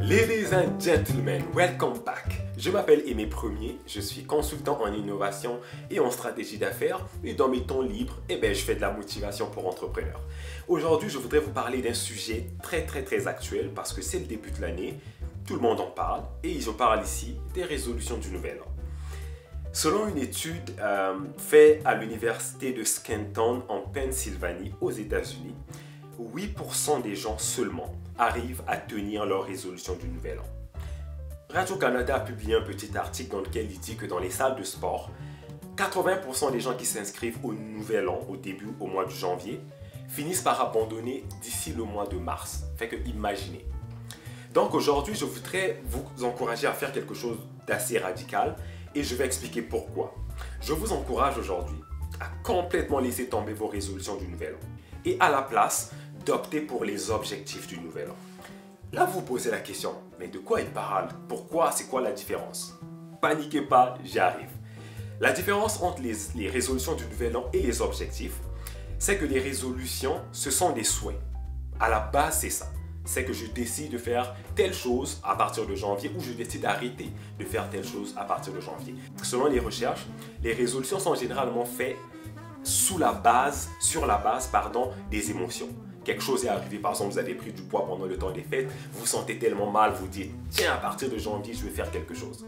Ladies and gentlemen, welcome back. Je m'appelle Aimé Premier, je suis consultant en innovation et en stratégie d'affaires et dans mes temps libres, je fais de la motivation pour entrepreneurs. Aujourd'hui, je voudrais vous parler d'un sujet très actuel parce que c'est le début de l'année, tout le monde en parle et je parle ici des résolutions du nouvel an. Selon une étude faite à l'université de Scranton en Pennsylvanie aux États-Unis, 8% des gens seulement arrivent à tenir leur résolution du nouvel an. Radio-Canada a publié un petit article dans lequel il dit que dans les salles de sport, 80% des gens qui s'inscrivent au nouvel an, au mois de janvier, finissent par abandonner d'ici le mois de mars. Fait que imaginez. Donc aujourd'hui, je voudrais vous encourager à faire quelque chose d'assez radical et je vais expliquer pourquoi. Je vous encourage aujourd'hui à complètement laisser tomber vos résolutions du nouvel an et à la place d'opter pour les objectifs du nouvel an. Là, vous posez la question, mais de quoi il parle? Pourquoi? C'est quoi la différence? Paniquez pas, j'arrive. La différence entre les résolutions du nouvel an et les objectifs, c'est que les résolutions, ce sont des souhaits. À la base, c'est ça. C'est que je décide de faire telle chose à partir de janvier ou je décide d'arrêter de faire telle chose à partir de janvier. Selon les recherches, les résolutions sont généralement faites sur la base des émotions. Quelque chose est arrivé, par exemple, vous avez pris du poids pendant le temps des fêtes, vous vous sentez tellement mal, vous dites « Tiens, à partir de janvier, je vais faire quelque chose. »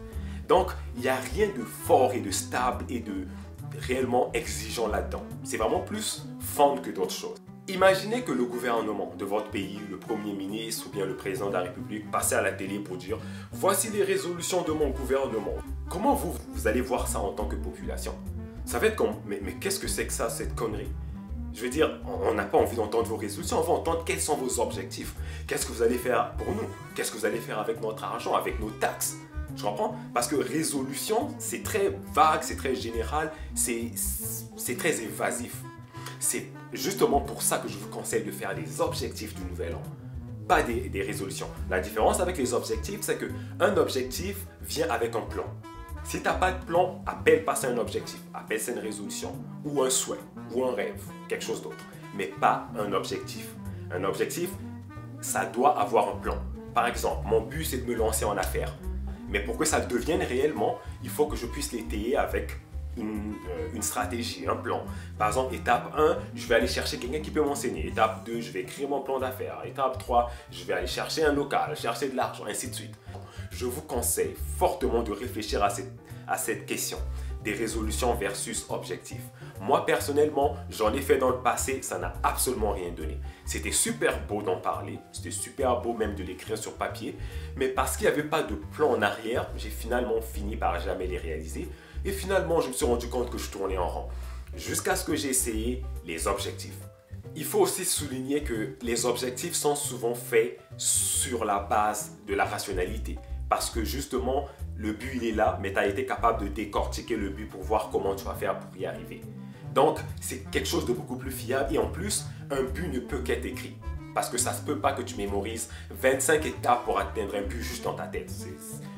Donc, il n'y a rien de fort et de stable et de réellement exigeant là-dedans. C'est vraiment plus fun que d'autres choses. Imaginez que le gouvernement de votre pays, le Premier ministre ou bien le président de la République passe à la télé pour dire « Voici les résolutions de mon gouvernement. » Comment vous allez voir ça en tant que population? Ça va être comme « Mais qu'est-ce que c'est que ça, cette connerie ?» Je veux dire, on n'a pas envie d'entendre vos résolutions, on veut entendre quels sont vos objectifs. Qu'est-ce que vous allez faire pour nous? Qu'est-ce que vous allez faire avec notre argent, avec nos taxes? Je comprends? Parce que résolution, c'est très vague, c'est très général, c'est très évasif. C'est justement pour ça que je vous conseille de faire des objectifs du nouvel an, pas des résolutions. La différence avec les objectifs, c'est qu'un objectif vient avec un plan. Si tu n'as pas de plan, appelle pas ça un objectif, appelle ça une résolution, ou un souhait, ou un rêve, quelque chose d'autre, mais pas un objectif. Un objectif, ça doit avoir un plan. Par exemple, mon but c'est de me lancer en affaires, mais pour que ça devienne réellement, il faut que je puisse l'étayer avec une stratégie, un plan. Par exemple, étape 1, je vais aller chercher quelqu'un qui peut m'enseigner. Étape 2, je vais écrire mon plan d'affaires. Étape 3, je vais aller chercher un local, chercher de l'argent, ainsi de suite. Je vous conseille fortement de réfléchir à cette question des résolutions versus objectifs. Moi, personnellement, j'en ai fait dans le passé, ça n'a absolument rien donné. C'était super beau d'en parler, c'était super beau même de l'écrire sur papier, mais parce qu'il n'y avait pas de plan en arrière, j'ai finalement fini par jamais les réaliser. Et finalement, je me suis rendu compte que je tournais en rond, jusqu'à ce que j'ai essayé les objectifs. Il faut aussi souligner que les objectifs sont souvent faits sur la base de la rationalité. Parce que justement, le but il est là, mais tu as été capable de décortiquer le but pour voir comment tu vas faire pour y arriver. Donc, c'est quelque chose de beaucoup plus fiable et en plus, un but ne peut qu'être écrit. Parce que ça ne se peut pas que tu mémorises 25 étapes pour atteindre un but juste dans ta tête.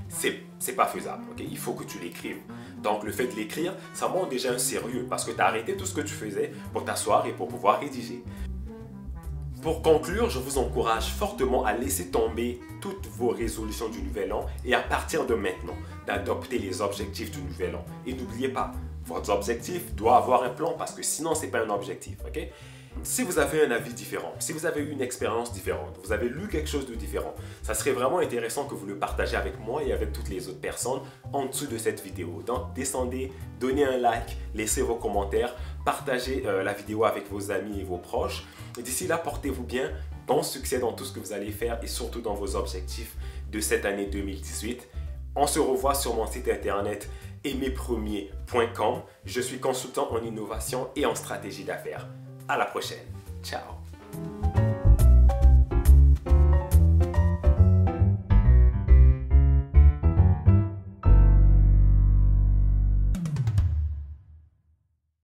C'est pas faisable, ok? Il faut que tu l'écrives. Donc, le fait de l'écrire, ça montre déjà un sérieux parce que tu as arrêté tout ce que tu faisais pour t'asseoir et pour pouvoir rédiger. Pour conclure, je vous encourage fortement à laisser tomber toutes vos résolutions du nouvel an et à partir de maintenant, d'adopter les objectifs du nouvel an. Et n'oubliez pas, votre objectif doit avoir un plan parce que sinon, ce n'est pas un objectif, ok? Si vous avez un avis différent, si vous avez eu une expérience différente, vous avez lu quelque chose de différent, ça serait vraiment intéressant que vous le partagez avec moi et avec toutes les autres personnes en dessous de cette vidéo. Donc, descendez, donnez un like, laissez vos commentaires, partagez la vidéo avec vos amis et vos proches. Et d'ici là, portez-vous bien, bon succès dans tout ce que vous allez faire et surtout dans vos objectifs de cette année 2018. On se revoit sur mon site internet aimepremier.com. Je suis consultant en innovation et en stratégie d'affaires. À la prochaine. Ciao.